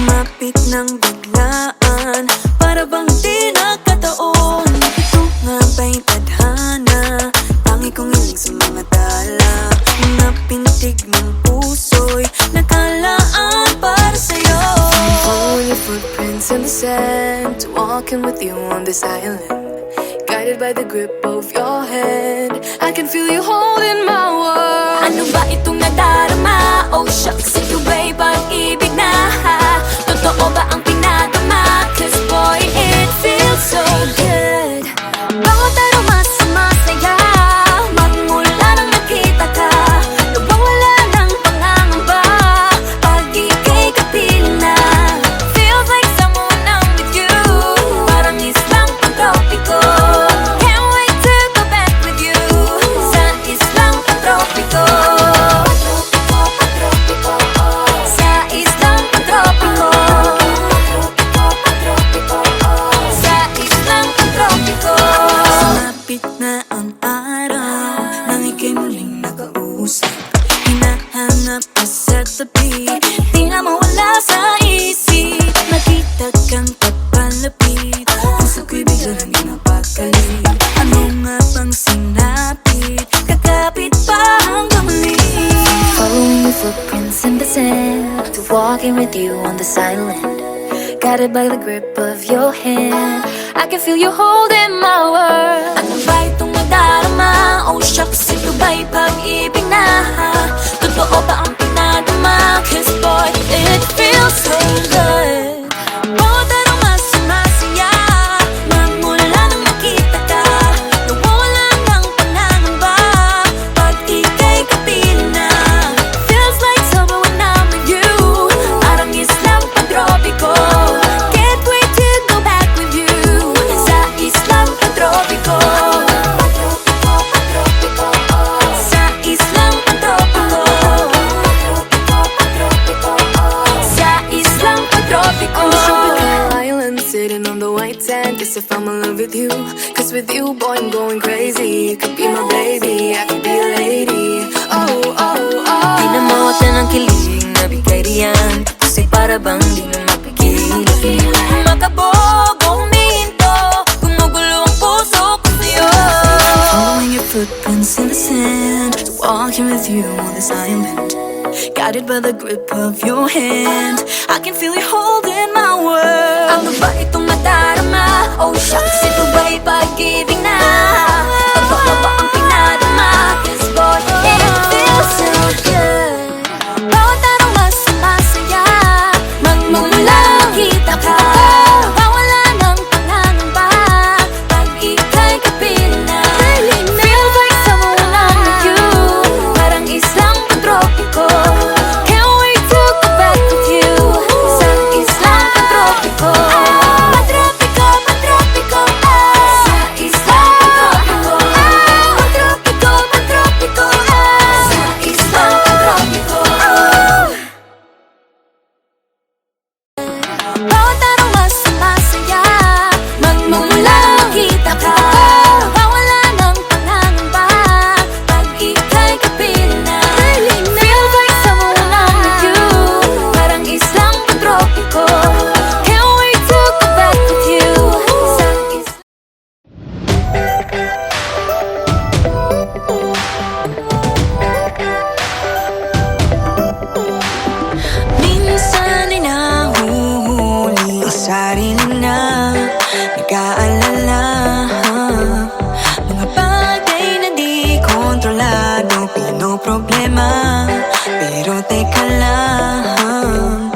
Lumapit ng biglaan, para bang di nakataon. Ito nga ba'y tadhana? Tangi kong hiling sa mga tala. Mga pintig ng puso'y nakalaan para sa'yo. Following your footprints in the sand, walking with you on this island, guided by the grip of your hand. I can feel you holding my world. Ano ba itong nadarama? Oh shucks, ito ba'y pag-ibig na? Totoo ba ang pinadama? Cause boy, it feels so good. Bawat araw mas masaya, magmula nang nakita ka. Nawawala ng pangangamba pag ika'y kapiling na. Feels like someone I'm with you, parang islang pantropiko. Can't wait to go back with you sa islang pantropiko. Sa islang pantropiko. Sa islang pantropiko. Sumapit na ang araw nang ika'y muling nakausap. Hinahanap ka sa tabi, di na mawala sa isip. Nakita kang papalapit, puso ko'y bigla nang napakali. Ano nga bang sinapit? Kakapit pa hanggang muli. Following your footprints in the sand, to walking with you on this island, guided by the grip of your hand. I can feel you holding my world. Ano ba itong nadarama? Oh shucks, ito ba'y pag-ibig na? Totoo ba ang pinadama? Cause boy, it feels so good. Bawat araw mas masaya, magmula nang makita ka. Nawawala ng pangangamba pag ika'y kapiling na. Feels like summer when I'm with you, parang islang pantropiko. Can't wait to go back with you sa islang pantropiko. Sa islang pantropiko. Sa islang pantropiko. On the tropical island, sitting on the white sand. Guess if I'm in love with you, cause with you, boy, I'm going crazy. You could be my baby, I could be a lady. Oh, oh, oh. Di na mawata ng kilig na bigay riyan, kasi para bang di na mapigil. Makabog o huminto, gumugulo ang puso ko sa'yo. Following your footprints in the sand, walking with you on this island, guided by the grip of your hand. I can feel you holding my world. Ano ba itong nadarama? Oh shucks, ito ba'y pag-ibig na? Totoo ba ang pinadama? Cause boy, it feels so good. Bawat araw mas masaya, magmumula makita ka. Nawawala ng pangangamba pag ika'y kapiling na. Feels like someone I'm with you, parang islang pantropiko. Can't wait to go back with you sa islang pantropiko. Pantropiko, pantropiko, sa islang pantropiko. Pantropiko, pantropiko, sa islang pantropiko. Bawat araw mas masaya, magmumula makita ka. Nawawala ng pangangamba pag ika'y kapiling na. Feels like someone I'm with you, parang islang pantropiko. Can't wait to go back with you sa islang. Minsan ay nahuhuli ang sarili na nag-aalala. Mga bagay na di kontrolado, pinoproblema. Pero teka lang,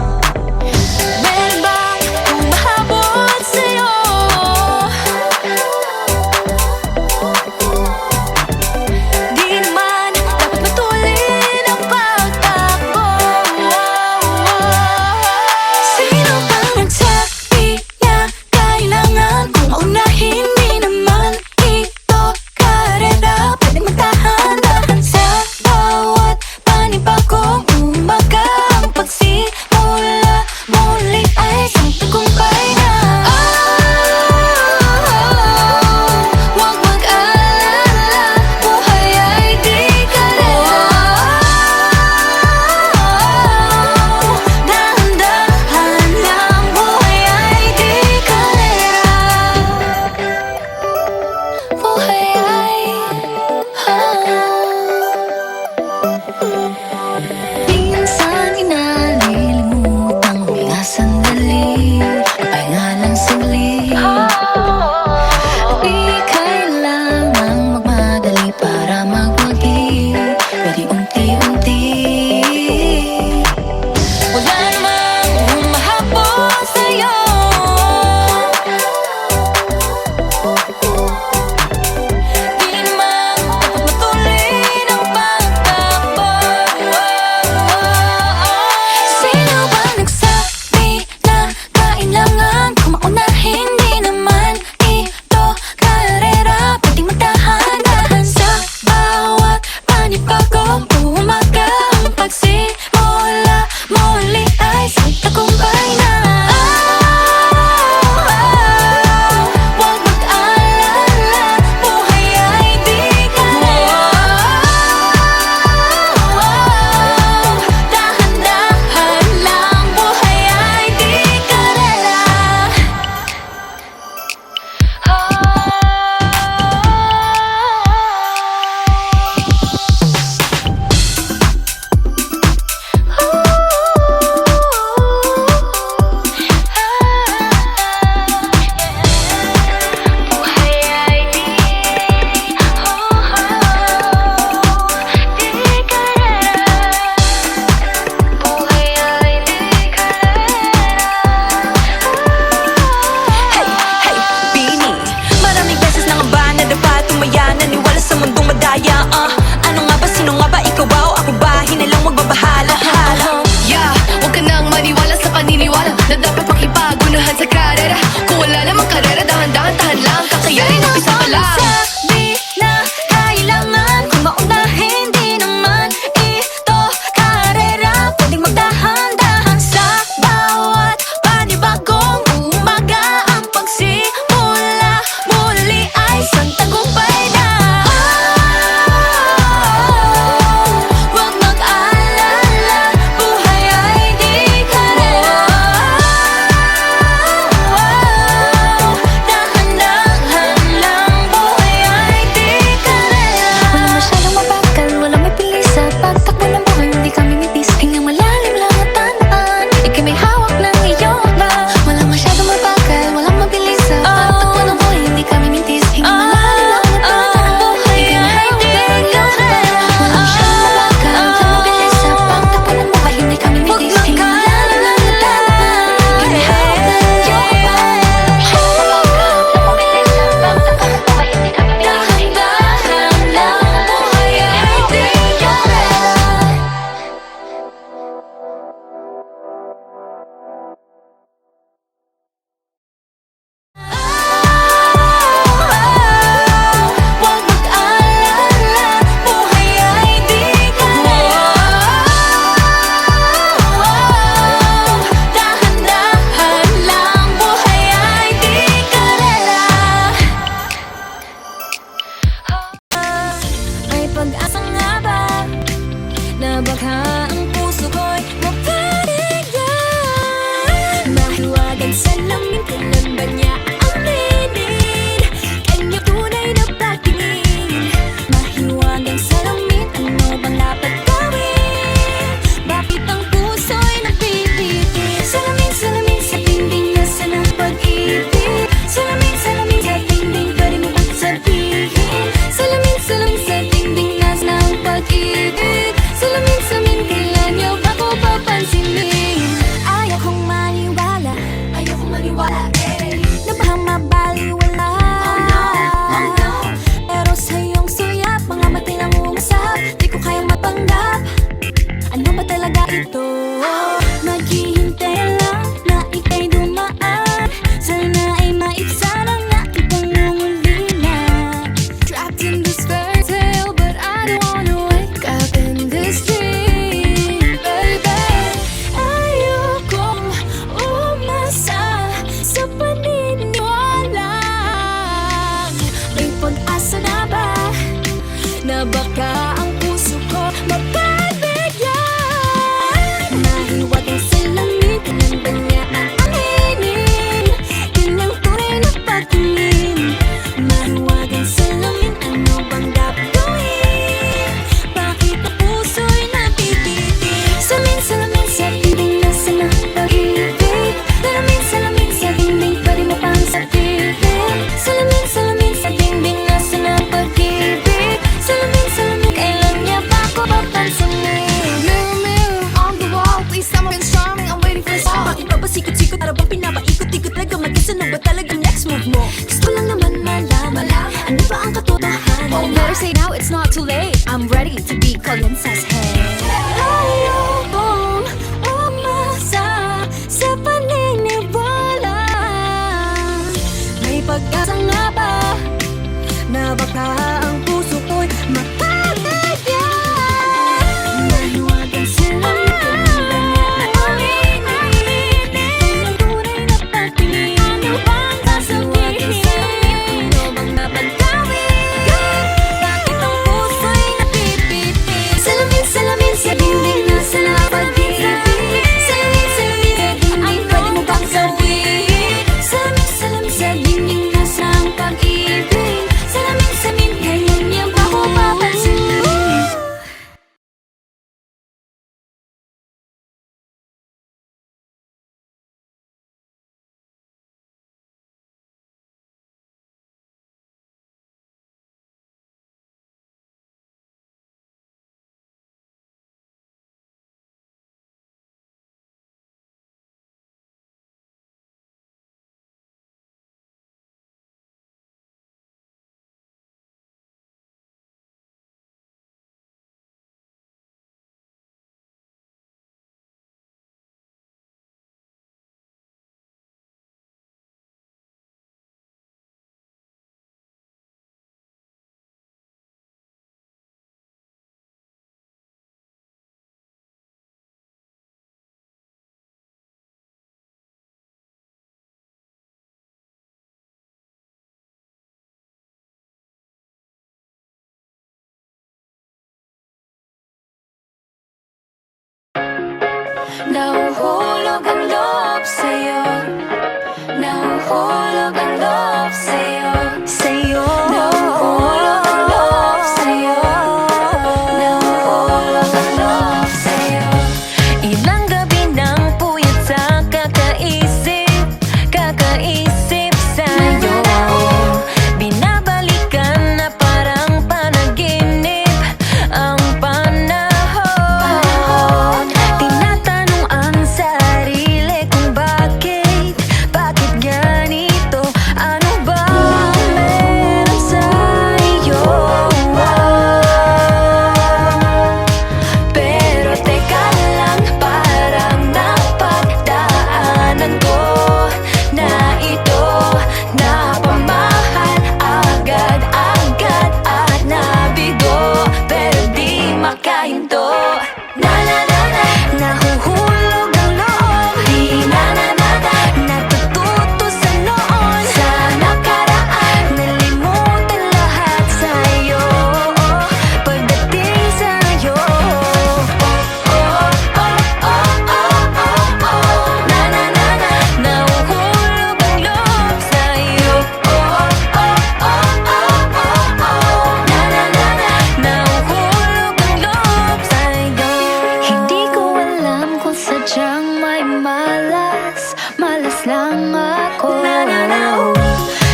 lang ako.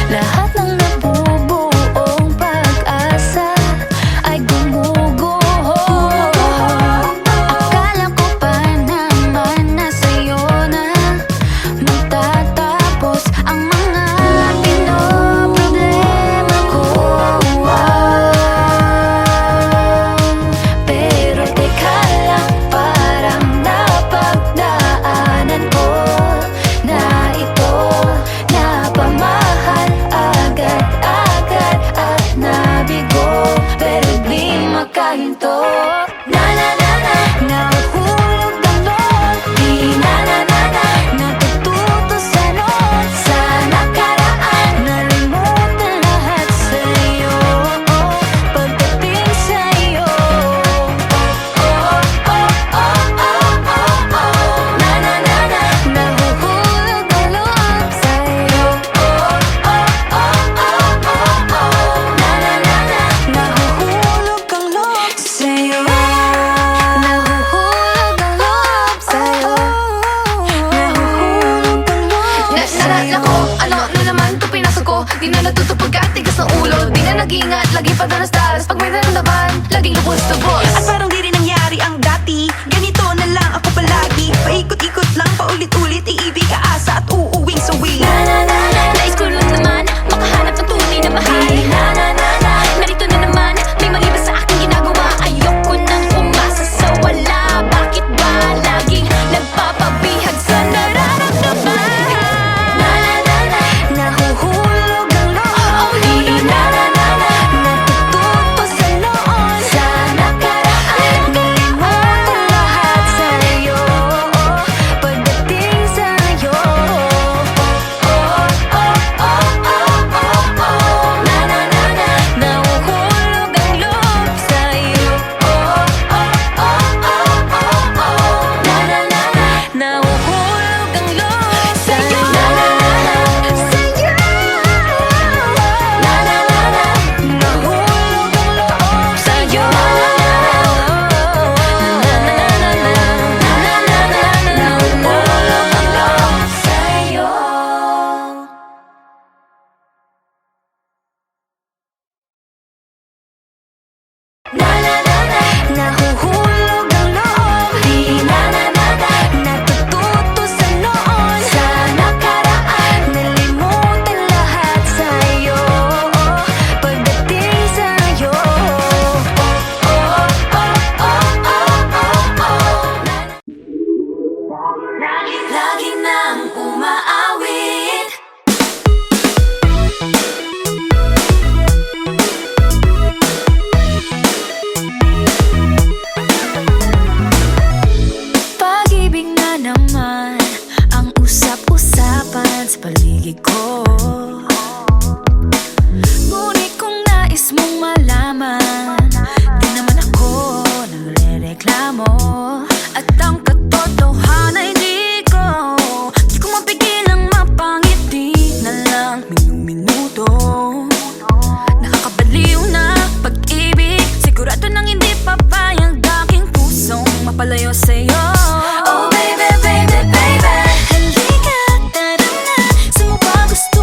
Lahat ng nabubuong pag-asa ay gumuguho. Akala ko pa naman na sa'yo na magtatapos ang mga pinoproblema ko. Pero teka lang, parang napagdaanan ko na ito napamahal agad-agad at nabigo. Pero di makahinto. Nahuhulog ang loob, di natututo sa noon, sa nakaraan. Nalimutan lahat sa'yo pagdating sa'yo. Nahuhulog ang loob sa'yo. Nahuhulog ang loob sa'yo. Nahuhulog ang loob sa'yo. Nahuhulog ang loob sa'yo. Naku, ano na naman ito pinasok ko? Di na natuto pagkatigas ng ulo. Di na nag-ingat, lagi pa danas-danas. Pag may naramdaman, laging lubos-tubos. At parang di rin nangyari ang dati. Ganito na lang ako palagi. Paikot-ikot lang, paulit-ulit. Iibig, aasa at uuwing sawi. Nais ko lang naman makahanap ng tunay na mahal. Narito na naman, may mali ba sa aking ginagawa? Ayoko nang umasa sa wala. Bakit ba laging nagpapabihag sa nararamdaman? Nahuhulog ang loob, di natututo sa noon, sa nakaraan. Nalimutan lahat sa'yo pagdating sa'yo. Nahuhulog ang loob sa'yo. Nahuhulog ang loob sa'yo. Nahuhulog ang loob sa'yo. Nahuhulog ang loob sa'yo. Nahuhulog ang loob, di natututo sa noon, sa nakaraan. Nalimutan lahat sa'yo pagdating sa'yo. Lagi nang umaawit. Pag-ibig na naman ang usap-usapan sa paligid ko. Ngunit kung nais mong malaman, di naman ako nagre-reklamo. At ang katotohanan ay di ko mapigilang mapangiti na lang minuto. Nakakabaliw na pag-ibig, sigurado nang hindi papayag aking pusong mapalayo sa'yo. Oh baby, baby, baby, halika, tara na, saan mo ba gusto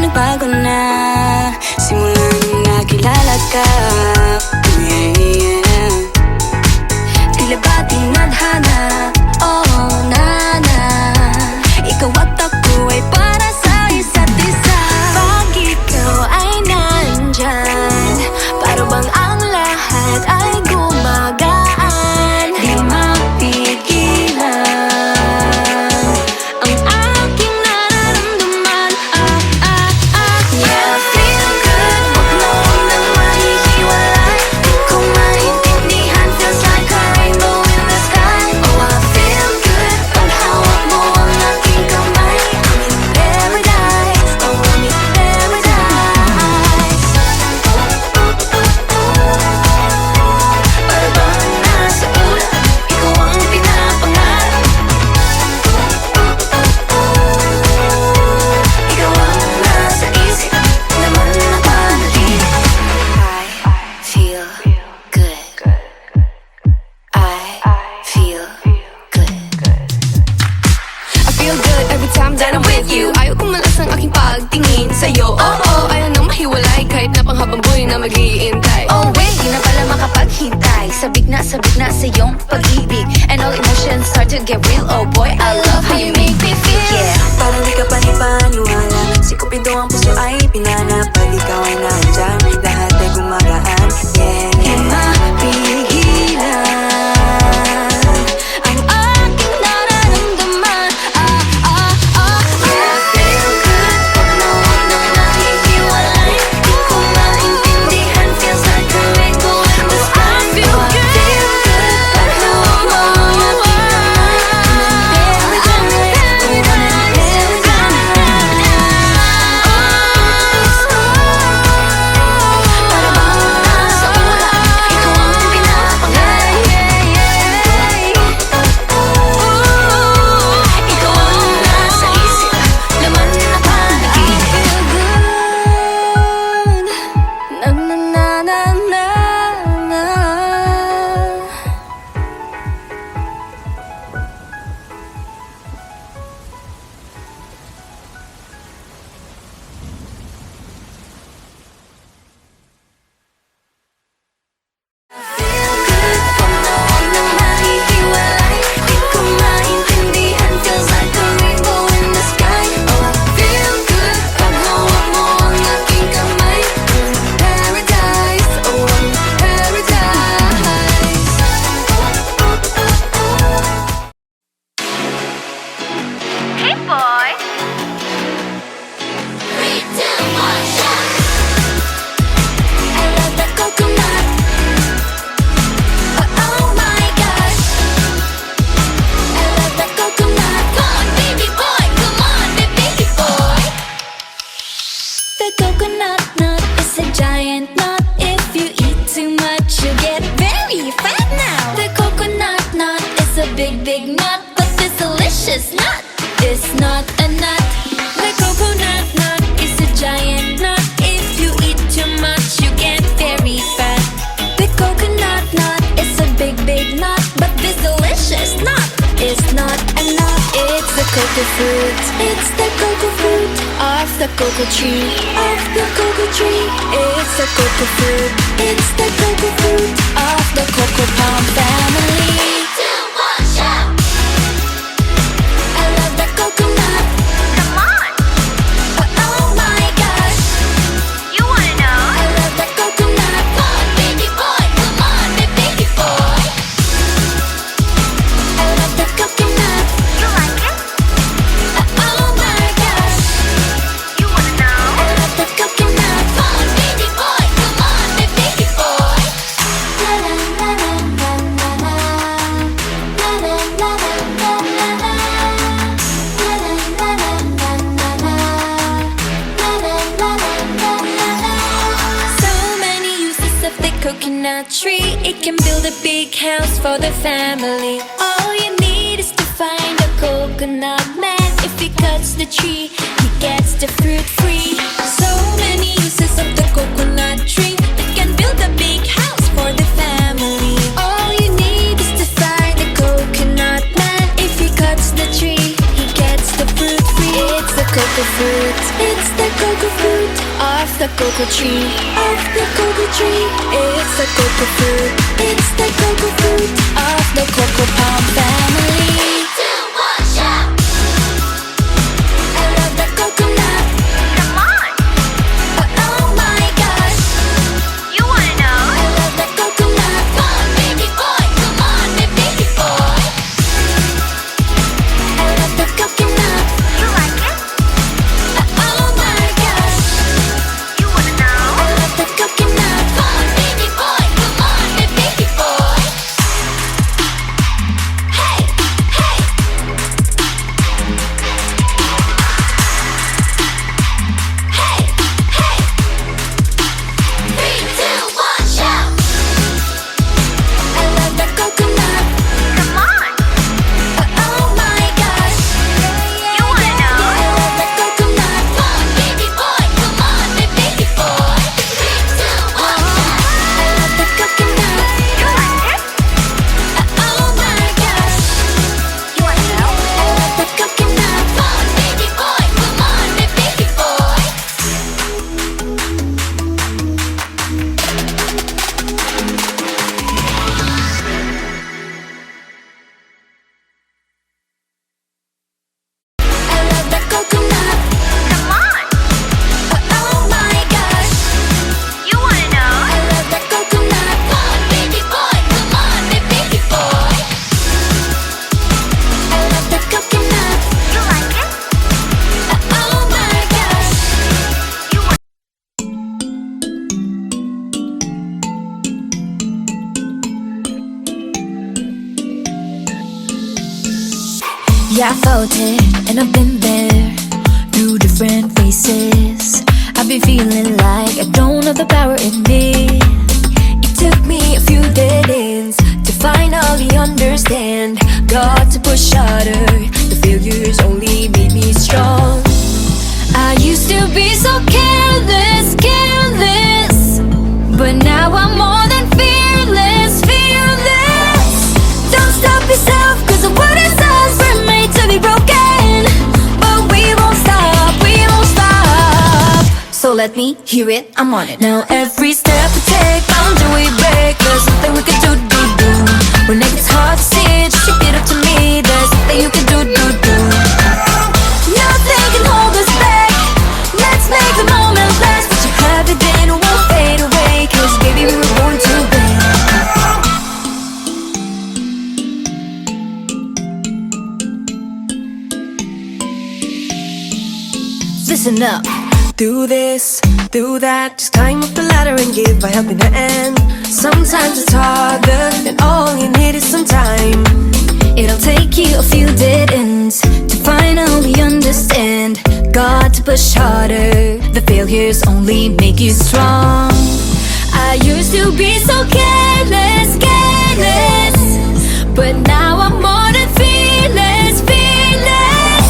nagbago na simula nung nakilala ka. Yeah. Tila ba tinadhana? Oh, nana, ikaw at ako ay para sa isa't isa. Pag ikaw ay nandyan, para bang ang lahat ay gumagaan. Di mapigilan ang aking nararamdaman. Yeah, feel good, wag mo nang mahihiwalay. Di ko maintindihan, feels like a rainbow in the sky. Oh, I feel good, pag hawak mo ang aking kamay. I'm in paradise, oh, I'm in paradise. Para bang nasa ulap, ikaw ang pinapangarap. Ikaw ang nasa isip, naman napanaginip. I feel good. I feel good. I feel good every time that I'm with you. Ayaw kong malas ang aking pagtingin sa'yo. Oh, ayaw nang mahiwalay kahit na panghabang buhay na mag-iintay. Oh wait, di na pala makapaghintay. Sabik na sa iyong pag-ibig, and all emotions start to get real. Oh boy, I love how you make me feel. Yeah, Parang di ka panipaniwala, sikupin ang puso ay pinanap. Pag ikaw ay nandyan, lahat ay gumagaan. Yeah, di mapigilan ang aking nararamdaman. Yeah, feel good, pag nawag na nahihiwalay. Di ko maintindihan, feels like a rainbow in the sky. I feel good, pag hawak mo ang aking kamay. I'm in Para bang nasa ulap, ikaw ang pinapangarap. Ikaw ang nasa isip, laman na panaginip. Na na na na na na. Feel good, pag nawag na nahihiwalay. Di ko maintindihan, feels like a rainbow in the sky. Oh, I feel good, pag hawak mo ang aking kamay. I'm in paradise, oh, I'm in paradise. Hey boy! I love the coconut. Oh my gosh, I love the coconut. Come on, baby boy! Come on, baby boy! The coconut nut is a giant nut. If you eat too much, you get very fat now. The coconut nut is a big, big nut, but this delicious nut is not a nut. The coconut nut is a giant nut. If you eat too much, you get very fat. The coconut nut is a big, big nut, but this delicious nut is not a nut. It's the cocoa fruit. It's the cocoa fruit of the cocoa tree. Of the cocoa tree. It's the cocoa fruit. It's the cocoa fruit of the cocoa palm family. I love the coconut. Come on! Oh my gosh, You wanna know? I love the coconut. Come on, baby boy! Come on, baby boy! I love the coconut. You like it? Oh my gosh, You wanna know? I love the coconut. Come on, baby boy! Come on, baby boy! La la la la la la la. La la la la la la la. La la la la la la la. La la la la la la. So many uses of the coconut tree. It can build a big house for the family. All you need is to find a coconut man. If he cuts the tree, he gets the fruit free. So many uses of the coconut tree. It can build a big house for the family. All you need is to find a coconut man. If he cuts the tree, he gets the fruit free. It's the cocoa fruit. It's the cocoa cocoa fruit off the cocoa tree. Off the cocoa tree. It's the cocoa fruit. It's the cocoa fruit of the cocoa palm family. 2, 1, shout! I love the coconut. Come on! Oh my gosh. You wanna know? I love the coconut. Come on, baby boy! Come on, baby boy! I love the coconut. You like it? Oh my gosh. You wanna know? I love the coconut. Come on, baby boy! Come on, baby boy! Hey! Hey! Hey! Hey! 3, 2, 1, shout! I love the coconut. Come on! Oh my gosh. You wanna know? I love the coconut. Come on, baby boy! Come on, baby boy! 3, 2, 1, shout! I love the coconut. You like it? Oh my gosh. You wanna know? I love the coconut. Come on, baby boy! Come on, baby boy! I love the coconut. Come on! Oh my gosh. You wanna know? I love the coconut. Come on, baby boy! Come on, baby boy! I love the coconut. You like it? Oh my gosh. You want Yeah, I felt it, and I've been there through different phases. I've been feeling like I don't have the power in me. It took me a few dead ends to finally understand. Got to push harder, the failures only made me strong. I used to be so careless, careless, but now I'm more than fearless, fearless. Don't stop yourself, cause the world is us, we're made to be broken. But we won't stop, we won't stop. So let me hear it, I'm on it. Now every step we take, boundary we break. There's nothing we can do. When it gets hard to see, just repeat it to me. There's nothing you can do. Nothing can hold us back. Let's make the moment last. What you have it then won't fade away. Cause baby we were born to win. Listen up. Do this, do that, just climb up the ladder and give a helping hand. Sometimes it's harder, and all you need is some time. It'll take you a few dead ends to finally understand. Got to push harder, the failures only make you strong. I used to be so careless, careless, but now I'm more than fearless, fearless.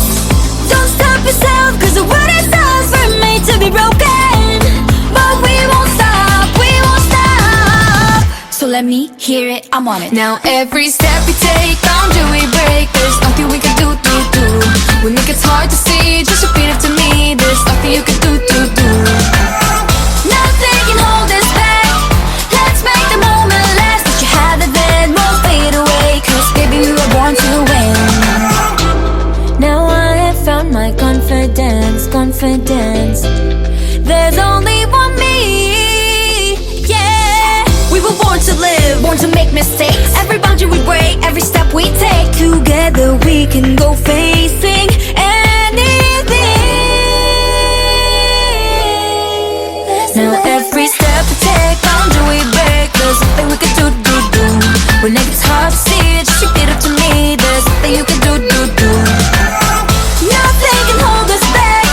Don't stop yourself, cause the world is ours, we're made to be broken. But we won't stop, we won't stop. So let me hear it, I'm on it. Now every step we take, boundary we break. There's nothing we can do. When it gets hard to see, just repeat it to me. There's nothing you can do. Nothing can hold us back. Let's make the moment last. What you have it then won't fade away. Cause baby we were born to win. Now I have found my confidence, confidence. There's only one me, yeah. We were born to live, Born to make mistakes. every boundary we break, Every step we take, together we can go facing anything. Now every step we take, boundary we break. There's nothing we can do. When it gets hard to see, just repeat it to me. There's nothing you can do. Nothing can hold us back.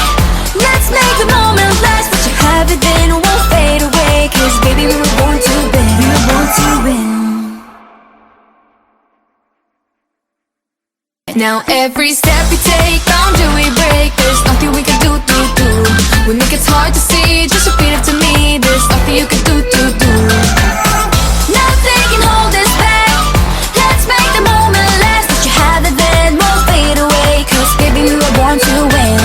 Let's make the moment last. What you have it then won't fade away. Cause baby we were born to win. We were born to win. Now every step we take, boundary we break. There's nothing we can do. When it gets hard to see, just repeat it to me. There's nothing you can do. Nothing can hold us back. Let's make the moment last. What you have it then won't fade away. Cause baby we were born to win.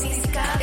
Ikaw